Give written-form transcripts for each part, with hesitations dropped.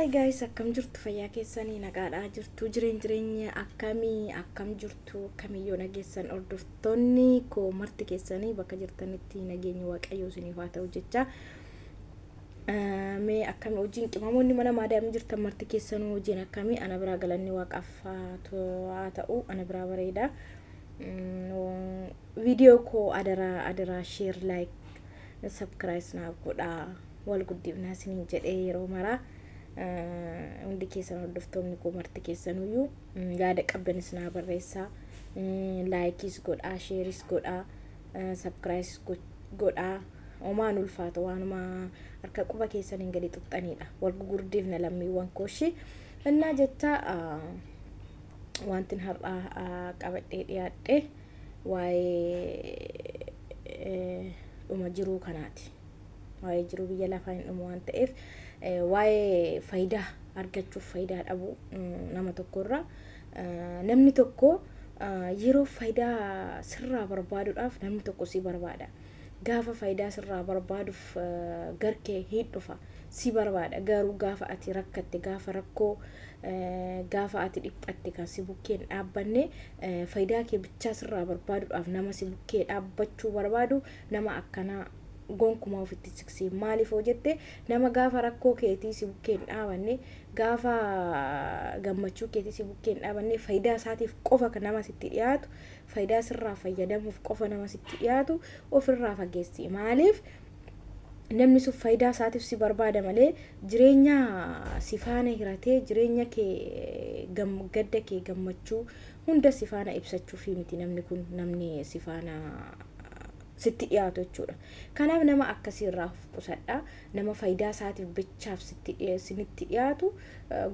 Hi guys, akkam jirtu fayyaa keessanii nagaadhaa jirtu jireenya akkam jirtu kamiyyoo nageessan hordoftoonni koo marti keessanii bakka jirtanitti nageenyi waaqayyoo isiniif haa ta'u jecha mee akkami hojiin qimamoonni mana maadaamii jirtan marti keessanuu hojiin akkami ana biraa galanni waaqaaf haa ta'u ana biraa bareeda video koo adara share like subscribe naaf godhaa wal guddifnaa isiniin jedhee yeroo maraa hundi keessan hordoftoonni koo marti keessanuyyuu yaada qabdanis naa barreessaa likes godhaa shares godhaa subscribe godhaa omaan ulfaata waanuma harka quba keessaniin gadi xuxxaniidha wal gurgurdiifna lammiiwwan kooshi innaa jecha wantin har'aa qabadhee dhiyaadhe waa'ee dhuma jiruu kanaati waa'ee jiruu biyya lafaa hin dhumu waan ta'eef waa'ee faayidaa argachuuf faayidaa dhabu nama tokkorra namni tokko yeroo faayidaa sirraa barbaaduudhaaf namni tokko si barbaada gaafa faayidaa sirraa barbaaduuf garkee hidhufa si barbaada garuu gaafa ati rakkatte gaafa rakkoo gaafa ati dhiphatte kan si bukkeen dhaabbanne faayidaa kee bichaa sirraa barbaaduudhaaf nama si bukkee dhaabbachuu barbaadu nama akkanaa gonkuma ofitti siksi maaliif hojjette nama gaafa rakkoo keetii si bukkeen dhaabanne gaafa gammachuu keetii si bukkeen dhaabanne faayidaa isaatiif qofa kan nama sitti dhiyaatu faayidaa sirraa fayyadamuuf qofa nama sitti dhiyaatu ofirraa fageessi maaliif namni sun faayidaa isaatiif si barbaada malee jireenya sifaana hiratee jireenya kee gadda kee gammachuu hunda sifaana ibsachuu fi miti namni kun namni sifaana sitti dhiyaatu jechuudha. Kanaaf nama akkasii irraa qusadha. Nama faayidaa isaatiif bichaaf sinitti dhiyaatu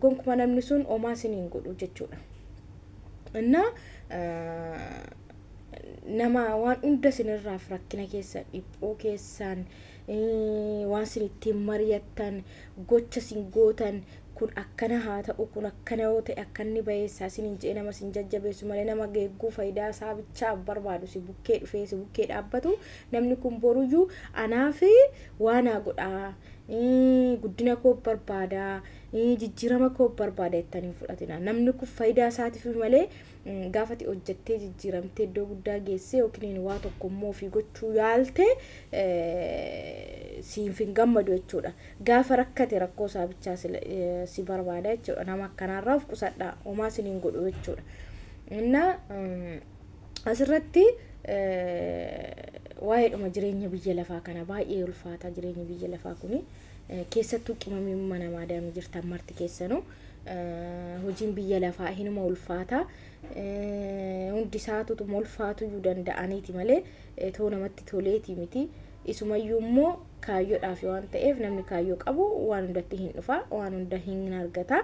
gonkuma namni sun omaa siniin godhu jechuudha. Nama waan hunda sinirraaf rakkina keessan dhiphoo keessan waan sinitti mariyattan gocha sin gootan kun akkana haa ta'u kun akkana yoo ta'e akkanni bayeessaa sinin jee nama sin jajjabeessu malee nama geegguu faayidaa isaa bichaaf barbaadu si bukkee dhufee si bukkee dhaabbatu namni kun boruyyuu anaafi waan haa godhaa guddina koo barbaada jijjiirama koo barbaada jettanii fudhatina namni kun faayidaa isaatiif malee gaafati hojjettee jijjiiramtee iddoo guddaa geessee yookiin waa tokko immoo fi gochuu yaalte siif hin gammadu jechuudha gaafa rakkate rakkoo isaa bichaa si barbaada jechuudha nama akkanaarraa of qusadhaa homaa siniin godhu jechuudha asirratti waa'ee dhuma jireenya biyya lafaa kana baay'ee ulfaata jireenya biyya lafaa kuni keessattuu qimamii mana maadaamii jirtan marti keessanuu hojiin biyya lafaa hinuma ulfaata hundi isaatutu ulfaatu danda'aniiti malee too namatti toleeti miti isumayyuu immoo kaayyoodhaaf waan ta'eef namni kaayyoo qabu waan hundatti hin dhufa waan hunda hin argata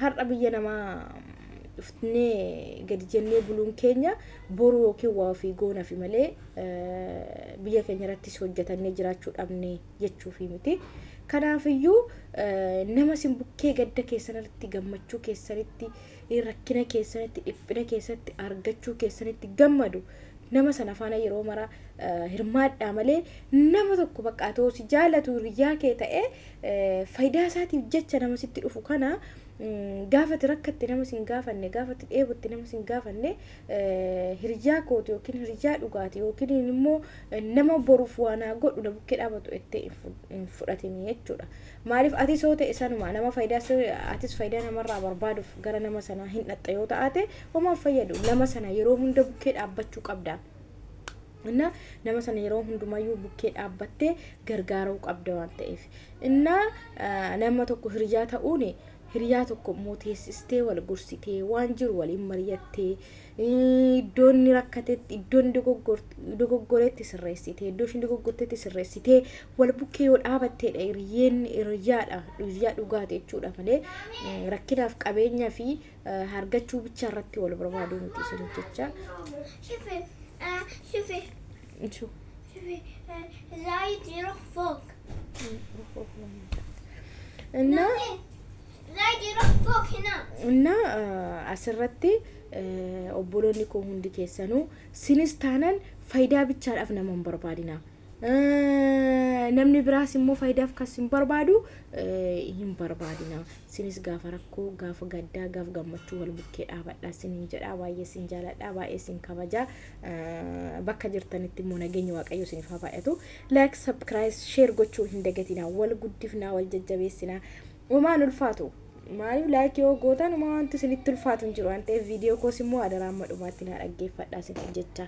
har'a biyya namaa dhuftee gadi jennee buluun keenya boru yookiin waa ofii goona fi malee biyya keenya irrattis hojjetannee jiraachuu dhabne jechuu fi miti kanaafiyyuu nama sin bukkee gadda keessanitti gammachuu keessanitti rakkina keessanitti dhiphina keessatti argachuu keessanitti gammadu nama sana faana yeroo mara hirmaadhaa malee nama tokko baqqaatoo si jaalatu riyaa kee ta'e faayidaa isaatiif jecha nama sitti dhufu kana gaafati rakkatte nama sin gaafanne gaafati dheebotti nama sin gaafanne hiriyaa kooti yookiin hiriyaa dhugaati yookiin immoo nama boruuf waan godhu na bukkee dhaabatu ettee hin fudhatini jechuudha maaliif ati soo ta'e sanuma nama atis faayidaa namarraa barbaaduuf gara nama sana hin dhaxxa yoo ta'ate homaa fayyadu nama sana yeroo hunda bukkee dhaabbachuu qabda nama sana yeroo hundumayyuu bukkee dhaabbattee gargaaruu qabda waan ta'eef nama tokko hiriyaa ta'uun hiriyaa tokko immoo teessistee wal gursitee waan jiru waliin mari'attee iddoon rakkatetti iddoon dogoggoreetti sirreessitee iddoo isheen dogoggorteetti sirreessitee wal bukkee yoo dhaabatteedha hiriyaa dhugaate jechuudha malee rakkinaaf qabeenyaa fi hargachuu bichaa irratti wal barbaaduu miti isin jecha asirratti obboloonni koo hundi keessanuu sinis taanaan faayidaa bichaadhaaf nama hin barbaadina namni biraas immoo faayidaaf kas hin barbaadu hin barbaadina sinis gaafa rakkoo gaafa gaddaa gaafa gammachuu wal bukkee dhaabadhaa sinin jedhaa baay'ee sin jaaladhaa baay'ee sin kabajaa bakka jirtanitti immoo nageenya waaqayyo isiniif haa baay'atu like subscribe share gochuu hin dagatinaa wal guddifnaa wal jajjabeessinaa uumaan ulfaatu maaliif like yoo gootan wanti isinitti ulfaatu hin jiru waan ta'eef viidiyoo koos immoo adaraa amma dhumaatti na dhaggeeffadhaa isin jecha